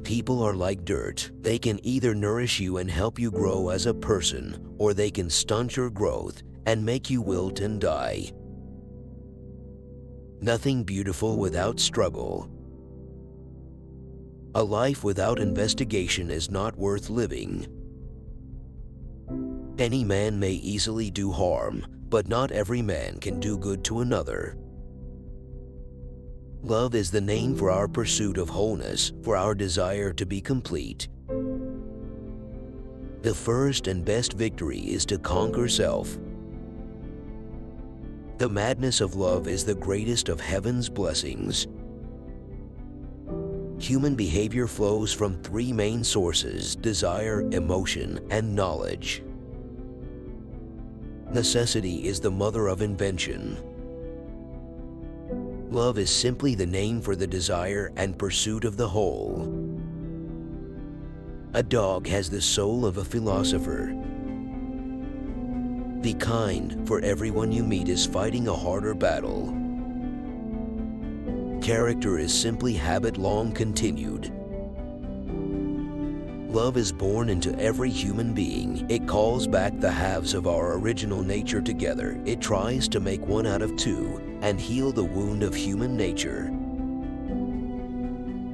People are like dirt. They can either nourish you and help you grow as a person, or they can stunt your growth and make you wilt and die. Nothing beautiful without struggle. A life without investigation is not worth living. Any man may easily do harm, but not every man can do good to another. Love is the name for our pursuit of wholeness, for our desire to be complete. The first and best victory is to conquer self. The madness of love is the greatest of heaven's blessings. Human behavior flows from three main sources: desire, emotion, and knowledge. Necessity is the mother of invention. Love is simply the name for the desire and pursuit of the whole. A dog has the soul of a philosopher. Be kind, for everyone you meet is fighting a harder battle. Character is simply habit long continued. Love is born into every human being. It calls back the halves of our original nature together. It tries to make one out of two and heal the wound of human nature.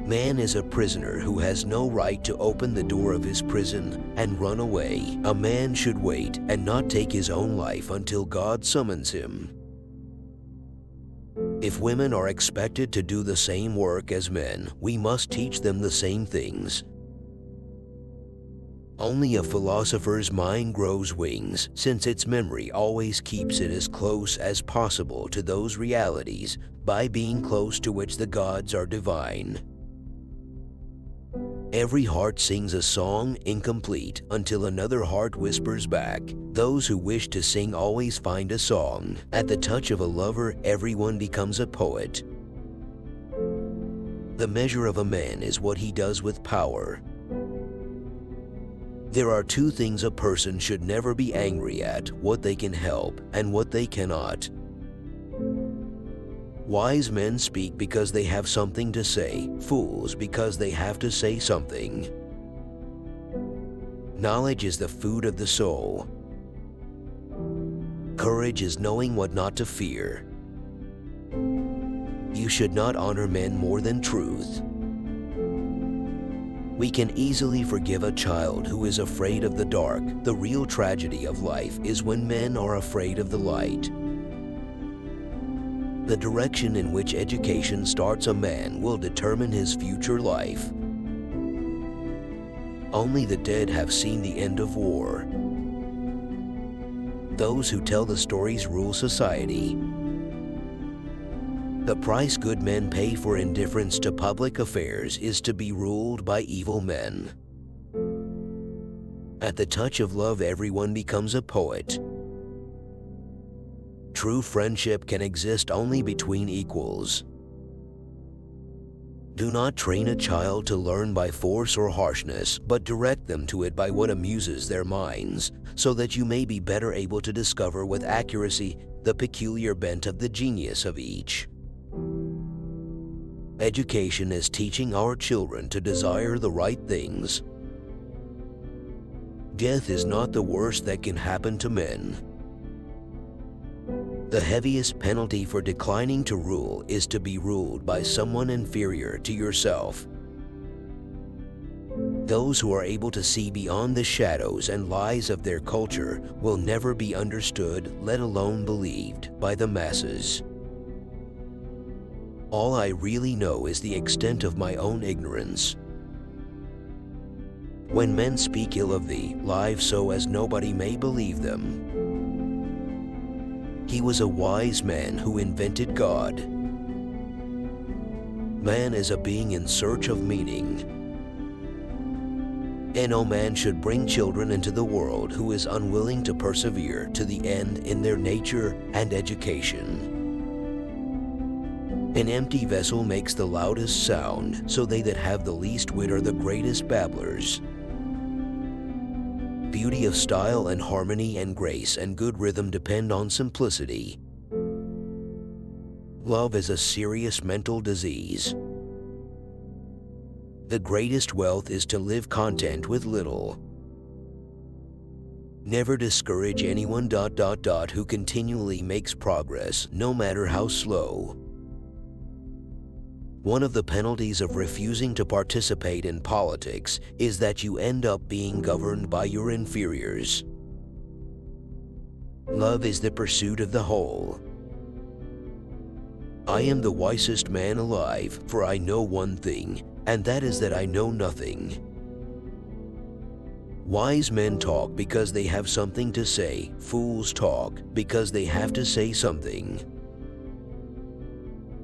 Man is a prisoner who has no right to open the door of his prison and run away. A man should wait and not take his own life until God summons him. If women are expected to do the same work as men, we must teach them the same things. Only a philosopher's mind grows wings, since its memory always keeps it as close as possible to those realities, by being close to which the gods are divine. Every heart sings a song incomplete until another heart whispers back. Those who wish to sing always find a song. At the touch of a lover, everyone becomes a poet. The measure of a man is what he does with power. There are two things a person should never be angry at: what they can help and what they cannot. Wise men speak because they have something to say, fools because they have to say something. Knowledge is the food of the soul. Courage is knowing what not to fear. You should not honor men more than truth. We can easily forgive a child who is afraid of the dark. The real tragedy of life is when men are afraid of the light. The direction in which education starts a man will determine his future life. Only the dead have seen the end of war. Those who tell the stories rule society. The price good men pay for indifference to public affairs is to be ruled by evil men. At the touch of love, everyone becomes a poet. True friendship can exist only between equals. Do not train a child to learn by force or harshness, but direct them to it by what amuses their minds, so that you may be better able to discover with accuracy the peculiar bent of the genius of each. Education is teaching our children to desire the right things. Death is not the worst that can happen to men. The heaviest penalty for declining to rule is to be ruled by someone inferior to yourself. Those who are able to see beyond the shadows and lies of their culture will never be understood, let alone believed, by the masses. All I really know is the extent of my own ignorance. When men speak ill of thee, lie so as nobody may believe them. He was a wise man who invented God. Man is a being in search of meaning. And no man should bring children into the world who is unwilling to persevere to the end in their nature and education. An empty vessel makes the loudest sound, so they that have the least wit are the greatest babblers. Beauty of style and harmony and grace and good rhythm depend on simplicity. Love is a serious mental disease. The greatest wealth is to live content with little. Never discourage anyone who continually makes progress, no matter how slow. One of the penalties of refusing to participate in politics is that you end up being governed by your inferiors. Love is the pursuit of the whole. I am the wisest man alive, for I know one thing, and that is that I know nothing. Wise men talk because they have something to say. Fools talk because they have to say something.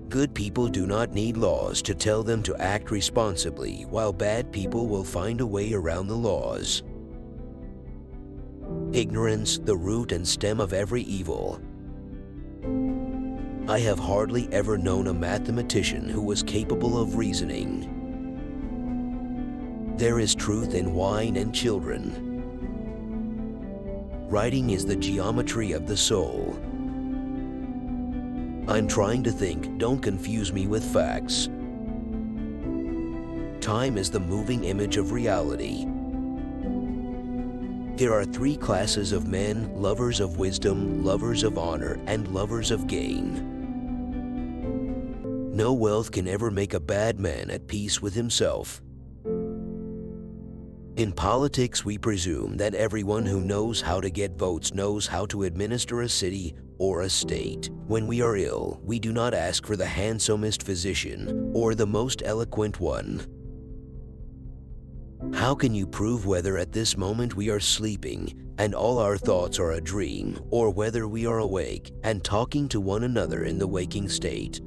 Good people do not need laws to tell them to act responsibly, while bad people will find a way around the laws. Ignorance, the root and stem of every evil. I have hardly ever known a mathematician who was capable of reasoning. There is truth in wine and children. Writing is the geometry of the soul. I'm trying to think, don't confuse me with facts. Time is the moving image of reality. There are three classes of men: lovers of wisdom, lovers of honor, and lovers of gain. No wealth can ever make a bad man at peace with himself. In politics, we presume that everyone who knows how to get votes knows how to administer a city or a state. When we are ill, we do not ask for the handsomest physician or the most eloquent one. How can you prove whether at this moment we are sleeping and all our thoughts are a dream, or whether we are awake and talking to one another in the waking state?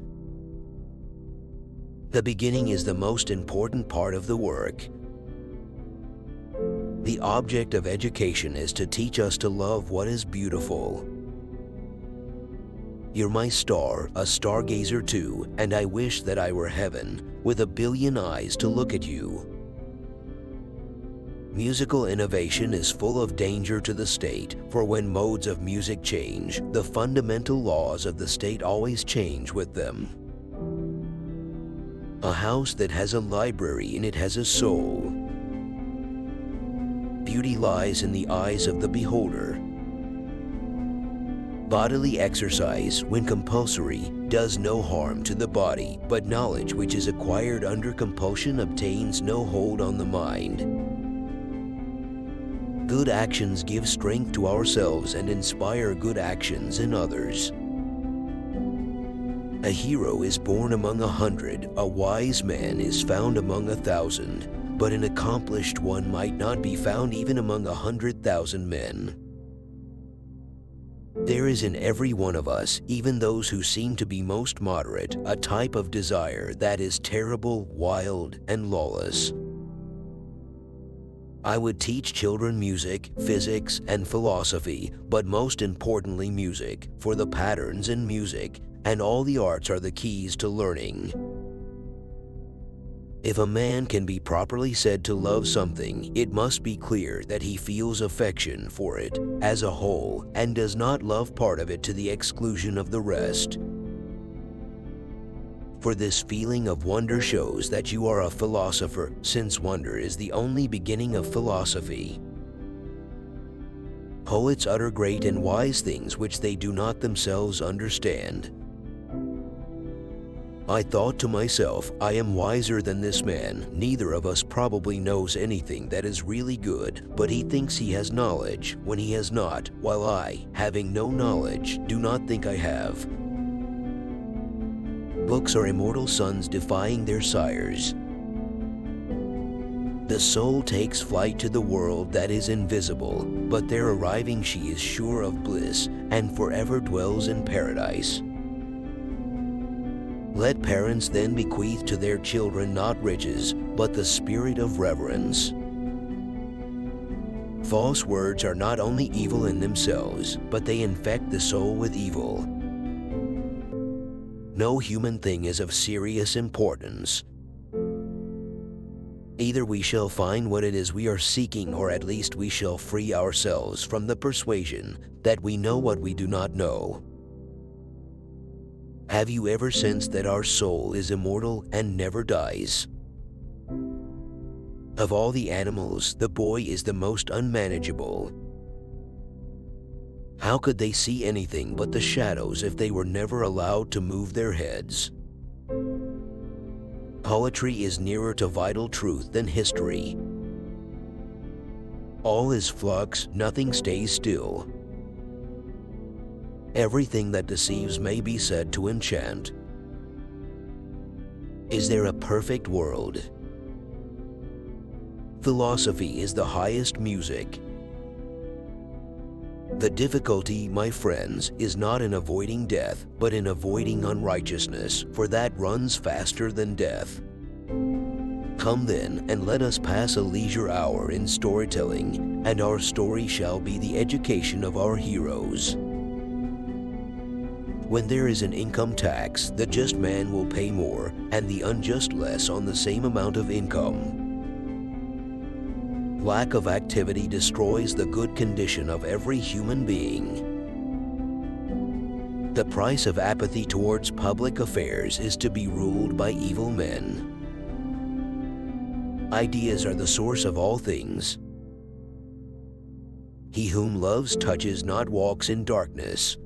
The beginning is the most important part of the work. The object of education is to teach us to love what is beautiful. You're my star, a stargazer too, and I wish that I were heaven, with a billion eyes to look at you. Musical innovation is full of danger to the state, for when modes of music change, the fundamental laws of the state always change with them. A house that has a library in it has a soul. Beauty lies in the eyes of the beholder. Bodily exercise, when compulsory, does no harm to the body, but knowledge which is acquired under compulsion obtains no hold on the mind. Good actions give strength to ourselves and inspire good actions in others. A hero is born among 100, a wise man is found among 1,000, but an accomplished one might not be found even among 100,000 men. There is in every one of us, even those who seem to be most moderate, a type of desire that is terrible, wild, and lawless. I would teach children music, physics, and philosophy, but most importantly music, for the patterns in music and all the arts are the keys to learning. If a man can be properly said to love something, it must be clear that he feels affection for it as a whole and does not love part of it to the exclusion of the rest. For this feeling of wonder shows that you are a philosopher, since wonder is the only beginning of philosophy. Poets utter great and wise things which they do not themselves understand. I thought to myself, I am wiser than this man. Neither of us probably knows anything that is really good, but he thinks he has knowledge when he has not, while I, having no knowledge, do not think I have. Books are immortal sons defying their sires. The soul takes flight to the world that is invisible, but there arriving she is sure of bliss and forever dwells in paradise. Let parents then bequeath to their children not riches, but the spirit of reverence. False words are not only evil in themselves, but they infect the soul with evil. No human thing is of serious importance. Either we shall find what it is we are seeking, or at least we shall free ourselves from the persuasion that we know what we do not know. Have you ever sensed that our soul is immortal and never dies? Of all the animals, the boy is the most unmanageable. How could they see anything but the shadows if they were never allowed to move their heads? Poetry is nearer to vital truth than history. All is flux, nothing stays still. Everything that deceives may be said to enchant. Is there a perfect world? Philosophy is the highest music. The difficulty, my friends, is not in avoiding death, but in avoiding unrighteousness, for that runs faster than death. Come then, and let us pass a leisure hour in storytelling, and our story shall be the education of our heroes. When there is an income tax, the just man will pay more, and the unjust less on the same amount of income. Lack of activity destroys the good condition of every human being. The price of apathy towards public affairs is to be ruled by evil men. Ideas are the source of all things. He whom loves touches not walks in darkness.